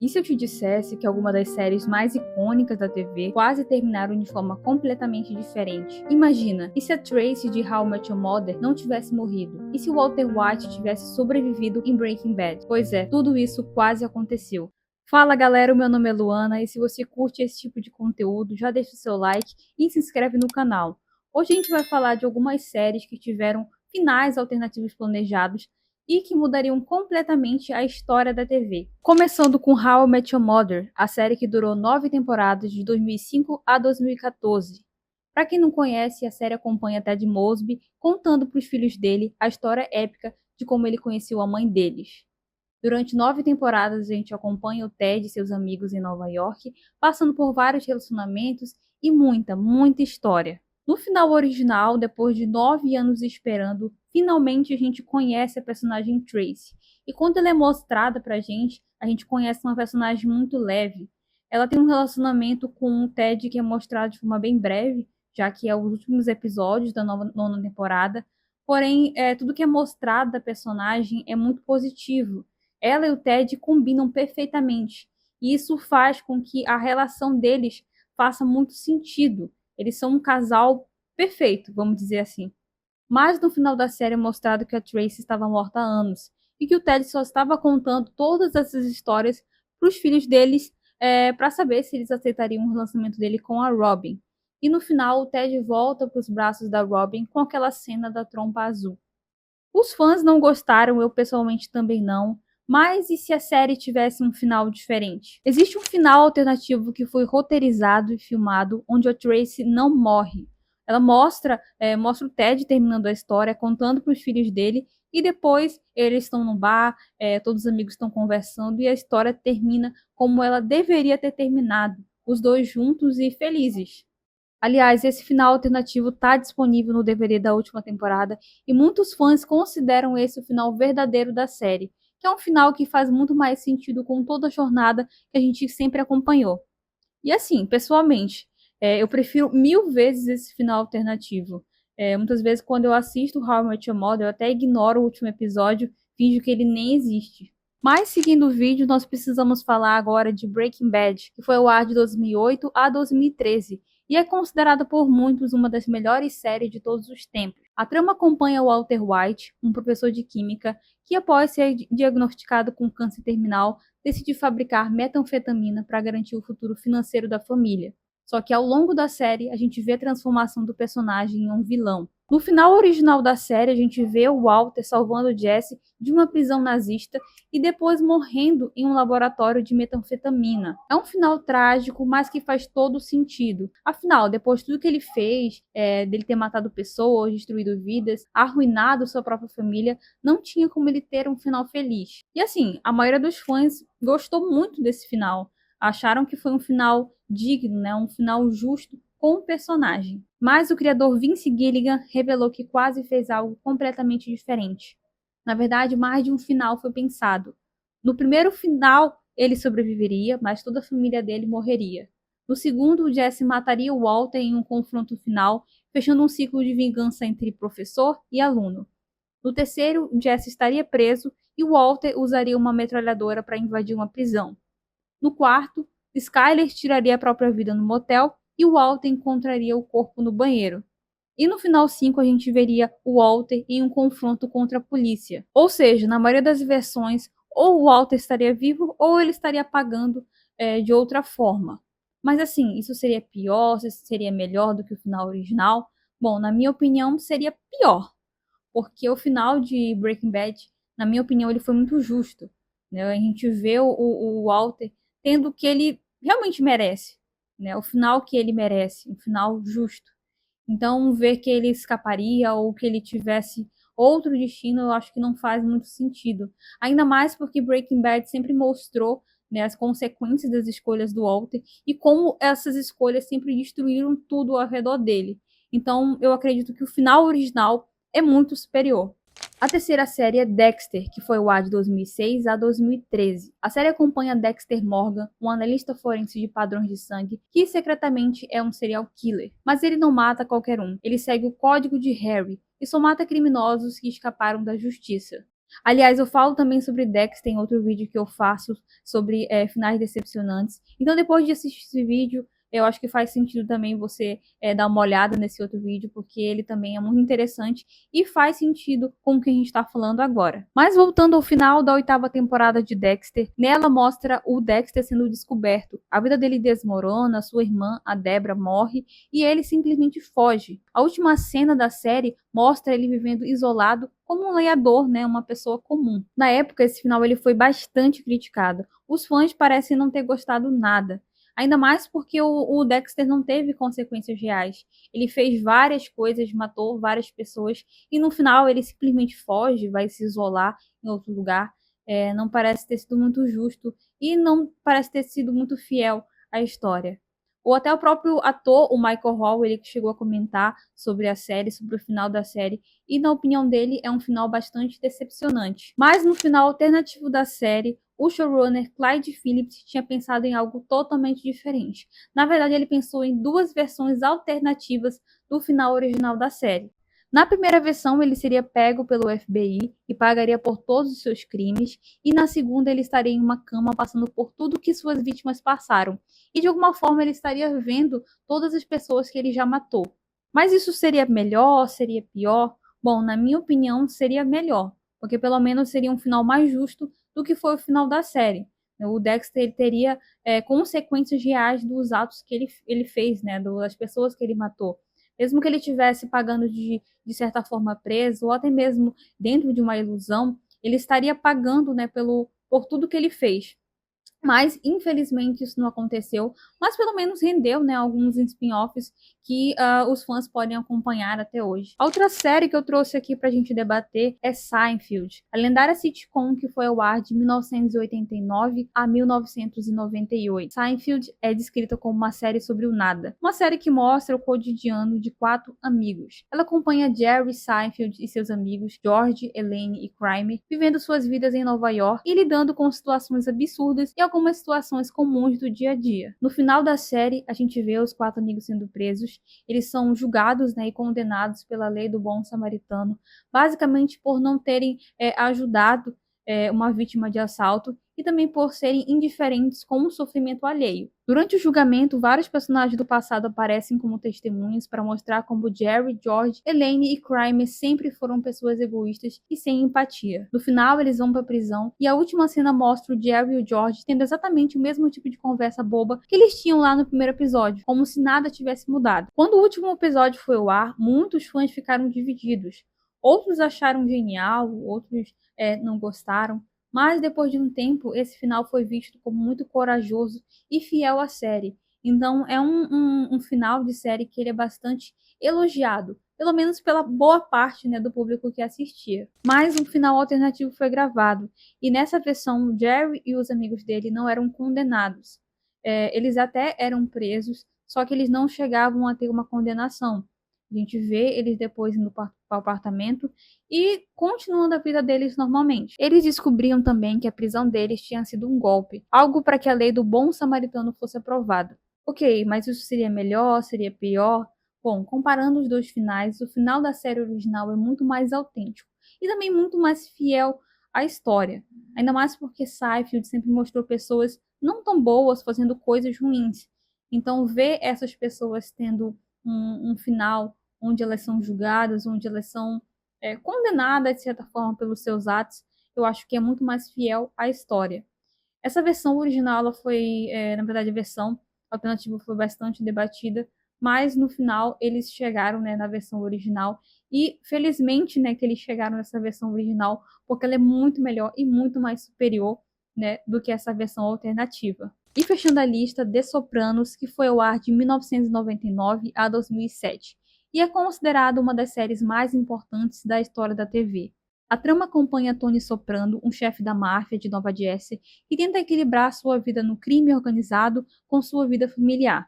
E se eu te dissesse que algumas das séries mais icônicas da TV quase terminaram de forma completamente diferente? Imagina, e se a Tracy de How I Met Your Mother não tivesse morrido? E se o Walter White tivesse sobrevivido em Breaking Bad? Pois é, tudo isso quase aconteceu. Fala galera, o meu nome é Luana e se você curte esse tipo de conteúdo, já deixa o seu like e se inscreve no canal. Hoje a gente vai falar de algumas séries que tiveram finais alternativos planejados e que mudariam completamente a história da TV. Começando com How I Met Your Mother, a série que durou 9 temporadas de 2005 a 2014. Para quem não conhece, a série acompanha Ted Mosby contando para os filhos dele a história épica de como ele conheceu a mãe deles. Durante 9 temporadas a gente acompanha o Ted e seus amigos em Nova York, passando por vários relacionamentos e muita história. No final original, depois de 9 anos esperando, finalmente a gente conhece a personagem Tracy. E quando ela é mostrada pra gente, a gente conhece uma personagem muito leve. Ela tem um relacionamento com o Ted que é mostrado de forma bem breve, já que é os últimos episódios da nona temporada. Porém, tudo que é mostrado da personagem é muito positivo. Ela e o Ted combinam perfeitamente. E isso faz com que a relação deles faça muito sentido. Eles são um casal perfeito, vamos dizer assim. Mas no final da série é mostrado que a Tracy estava morta há anos e que o Ted só estava contando todas essas histórias para os filhos deles para saber se eles aceitariam o relacionamento dele com a Robin. E no final o Ted volta para os braços da Robin com aquela cena da trompa azul. Os fãs não gostaram, eu pessoalmente também não. Mas e se a série tivesse um final diferente? Existe um final alternativo que foi roteirizado e filmado, onde a Tracy não morre. Ela mostra o Ted terminando a história, contando para os filhos dele, e depois eles estão no bar, todos os amigos estão conversando, e a história termina como ela deveria ter terminado, os dois juntos e felizes. Aliás, esse final alternativo está disponível no DVD da última temporada e muitos fãs consideram esse o final verdadeiro da série, que é um final que faz muito mais sentido com toda a jornada que a gente sempre acompanhou. E assim, pessoalmente, eu prefiro 1000 vezes esse final alternativo. Muitas vezes, quando eu assisto How I Met Your Mother, eu até ignoro o último episódio, finjo que ele nem existe. Mas seguindo o vídeo, nós precisamos falar agora de Breaking Bad, que foi ao ar de 2008 a 2013 e é considerada por muitos uma das melhores séries de todos os tempos. A trama acompanha Walter White, um professor de química que, após ser diagnosticado com câncer terminal, decide fabricar metanfetamina para garantir o futuro financeiro da família. Só que ao longo da série, a gente vê a transformação do personagem em um vilão. No final original da série, a gente vê o Walter salvando Jesse de uma prisão nazista e depois morrendo em um laboratório de metanfetamina. É um final trágico, mas que faz todo sentido. Afinal, depois de tudo que ele fez, dele ter matado pessoas, destruído vidas, arruinado sua própria família, não tinha como ele ter um final feliz. E assim, a maioria dos fãs gostou muito desse final. Acharam que foi um final digno, né? Um final justo com o personagem. Mas o criador Vince Gilligan revelou que quase fez algo completamente diferente. Na verdade, mais de um final foi pensado. No primeiro final, ele sobreviveria, mas toda a família dele morreria. No segundo, o Jesse mataria o Walter em um confronto final, fechando um ciclo de vingança entre professor e aluno. No terceiro, Jesse estaria preso e Walter usaria uma metralhadora para invadir uma prisão. No quarto, Skyler tiraria a própria vida no motel e Walter encontraria o corpo no banheiro. E no final 5 a gente veria o Walter em um confronto contra a polícia. Ou seja, na maioria das versões, ou o Walter estaria vivo ou ele estaria pagando de outra forma. Mas assim, isso seria pior, isso seria melhor do que o final original? Bom, na minha opinião, seria pior. Porque o final de Breaking Bad, na minha opinião, ele foi muito justo. Né? A gente vê o Walter tendo o que ele realmente merece. Né? O final que ele merece, um final justo. Então, ver que ele escaparia ou que ele tivesse outro destino, eu acho que não faz muito sentido. Ainda mais porque Breaking Bad sempre mostrou, né, as consequências das escolhas do Walter e como essas escolhas sempre destruíram tudo ao redor dele. Então, eu acredito que o final original é muito superior. A terceira série é Dexter, que foi ao ar de 2006 a 2013. A série acompanha Dexter Morgan, um analista forense de padrões de sangue, que secretamente é um serial killer. Mas ele não mata qualquer um, ele segue o código de Harry e só mata criminosos que escaparam da justiça. Aliás, eu falo também sobre Dexter em outro vídeo que eu faço sobre finais decepcionantes. Então, depois de assistir esse vídeo, eu acho que faz sentido também você dar uma olhada nesse outro vídeo, porque ele também é muito interessante e faz sentido com o que a gente está falando agora. Mas voltando ao final da 8ª temporada de Dexter, nela mostra o Dexter sendo descoberto. A vida dele desmorona, sua irmã, a Debra, morre e ele simplesmente foge. A última cena da série mostra ele vivendo isolado como um lenhador, né, uma pessoa comum. Na época, esse final ele foi bastante criticado. Os fãs parecem não ter gostado nada. Ainda mais porque o Dexter não teve consequências reais. Ele fez várias coisas, matou várias pessoas e no final ele simplesmente foge, vai se isolar em outro lugar. Não parece ter sido muito justo e não parece ter sido muito fiel à história. Ou até o próprio ator, o Michael Hall, ele que chegou a comentar sobre a série, sobre o final da série, e na opinião dele é um final bastante decepcionante. Mas no final alternativo da série, o showrunner Clyde Phillips tinha pensado em algo totalmente diferente. Na verdade, ele pensou em duas versões alternativas do final original da série. Na primeira versão, ele seria pego pelo FBI e pagaria por todos os seus crimes, e na segunda, ele estaria em uma cama passando por tudo que suas vítimas passaram, e de alguma forma ele estaria vendo todas as pessoas que ele já matou. Mas isso seria melhor? Seria pior? Bom, na minha opinião, seria melhor, porque pelo menos seria um final mais justo do que foi o final da série. O Dexter teria consequências reais dos atos que ele fez, né, das pessoas que ele matou. Mesmo que ele estivesse pagando de certa forma preso, ou até mesmo dentro de uma ilusão, ele estaria pagando, né, por tudo que ele fez. Mas, infelizmente, isso não aconteceu. Mas pelo menos rendeu, né, alguns spin-offs que os fãs podem acompanhar até hoje. A outra série que eu trouxe aqui pra gente debater é Seinfeld, a lendária sitcom que foi ao ar de 1989 a 1998. Seinfeld é descrita como uma série sobre o nada. Uma série que mostra o cotidiano de 4 amigos. Ela acompanha Jerry Seinfeld e seus amigos George, Elaine e Kramer vivendo suas vidas em Nova York e lidando com situações absurdas e algumas situações comuns do dia a dia. No final da série, a gente vê os 4 amigos sendo presos. Eles são julgados, né, e condenados pela lei do bom samaritano, basicamente por não terem ajudado uma vítima de assalto e também por serem indiferentes com o sofrimento alheio. Durante o julgamento, vários personagens do passado aparecem como testemunhas para mostrar como Jerry, George, Elaine e Kramer sempre foram pessoas egoístas e sem empatia. No final, eles vão para a prisão e a última cena mostra o Jerry e o George tendo exatamente o mesmo tipo de conversa boba que eles tinham lá no primeiro episódio, como se nada tivesse mudado. Quando o último episódio foi ao ar, muitos fãs ficaram divididos. Outros acharam genial, outros não gostaram. Mas depois de um tempo, esse final foi visto como muito corajoso e fiel à série. Então é um final de série que ele é bastante elogiado, pelo menos pela boa parte, né, do público que assistia. Mas um final alternativo foi gravado, e nessa versão, Jerry e os amigos dele não eram condenados. Eles até eram presos, só que eles não chegavam a ter uma condenação. A gente vê eles depois indo para o apartamento e continuando a vida deles normalmente. Eles descobriam também que a prisão deles tinha sido um golpe, algo para que a lei do bom samaritano fosse aprovada. Ok, mas isso seria melhor? Seria pior? Bom, comparando os dois finais, o final da série original é muito mais autêntico e também muito mais fiel à história. Ainda mais porque Seinfeld sempre mostrou pessoas não tão boas fazendo coisas ruins. Então, ver essas pessoas tendo um final onde elas são julgadas, onde elas são condenadas, de certa forma, pelos seus atos, eu acho que é muito mais fiel à história. Essa versão original, ela foi, na verdade, a versão alternativa foi bastante debatida, mas no final eles chegaram, né, na versão original e felizmente, né, que eles chegaram nessa versão original, porque ela é muito melhor e muito mais superior, né, do que essa versão alternativa. E fechando a lista, The Sopranos, que foi ao ar de 1999 a 2007 e é considerada uma das séries mais importantes da história da TV. A trama acompanha Tony Soprano, um chefe da máfia de Nova Jersey, que tenta equilibrar sua vida no crime organizado com sua vida familiar.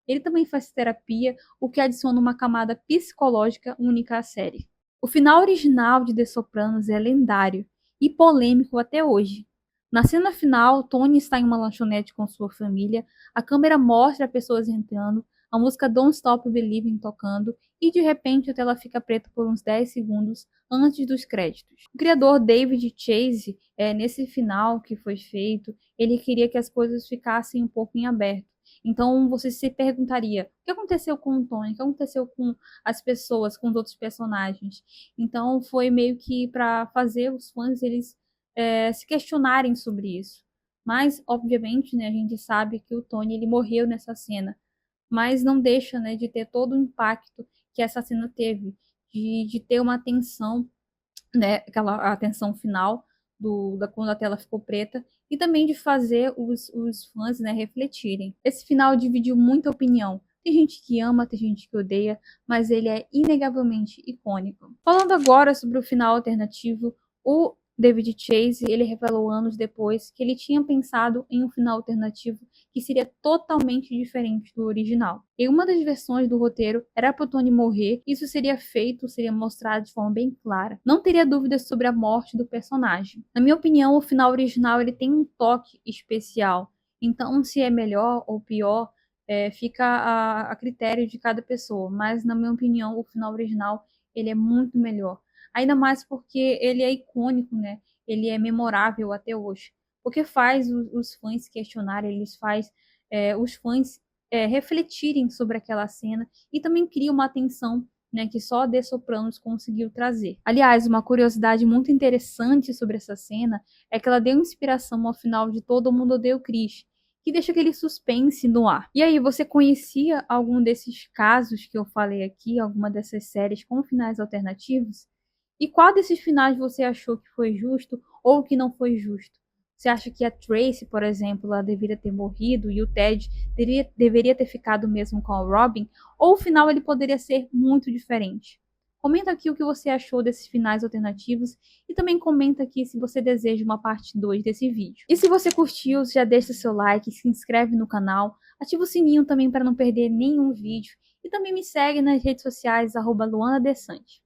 Ele também faz terapia, o que adiciona uma camada psicológica única à série. O final original de The Sopranos é lendário e polêmico até hoje. Na cena final, Tony está em uma lanchonete com sua família, a câmera mostra pessoas entrando, a música Don't Stop Believing tocando e de repente a tela fica preta por uns 10 segundos antes dos créditos. O criador David Chase, nesse final que foi feito, ele queria que as coisas ficassem um pouco em aberto. Então você se perguntaria: o que aconteceu com o Tony? O que aconteceu com as pessoas, com os outros personagens? Então foi meio que para fazer os fãs eles se questionarem sobre isso. Mas, obviamente, né, a gente sabe que o Tony ele morreu nessa cena, mas não deixa, né, de ter todo o impacto que essa cena teve, de ter uma tensão, né, aquela a tensão final quando a tela ficou preta, e também de fazer os fãs, né, refletirem. Esse final dividiu muita opinião. Tem gente que ama, tem gente que odeia, mas ele é inegavelmente icônico. Falando agora sobre o final alternativo, o David Chase, ele revelou anos depois que ele tinha pensado em um final alternativo que seria totalmente diferente do original. Em uma das versões do roteiro, era para o Tony morrer, isso seria mostrado de forma bem clara. Não teria dúvidas sobre a morte do personagem. Na minha opinião, o final original ele tem um toque especial. Então, se é melhor ou pior, fica a critério de cada pessoa. Mas, na minha opinião, o final original ele é muito melhor. Ainda mais porque ele é icônico, né? Ele é memorável até hoje. Porque faz os fãs questionarem, eles faz os fãs refletirem sobre aquela cena e também cria uma tensão, né, que só The Sopranos conseguiu trazer. Aliás, uma curiosidade muito interessante sobre essa cena é que ela deu inspiração ao final de Todo Mundo Odeia o Chris, que deixa aquele suspense no ar. E aí, você conhecia algum desses casos que eu falei aqui, alguma dessas séries com finais alternativos? E qual desses finais você achou que foi justo ou que não foi justo? Você acha que a Tracy, por exemplo, ela deveria ter morrido e o Ted deveria ter ficado mesmo com a Robin? Ou o final ele poderia ser muito diferente? Comenta aqui o que você achou desses finais alternativos e também comenta aqui se você deseja uma parte 2 desse vídeo. E se você curtiu, já deixa seu like, se inscreve no canal, ativa o sininho também para não perder nenhum vídeo e também me segue nas redes sociais @luanadesante.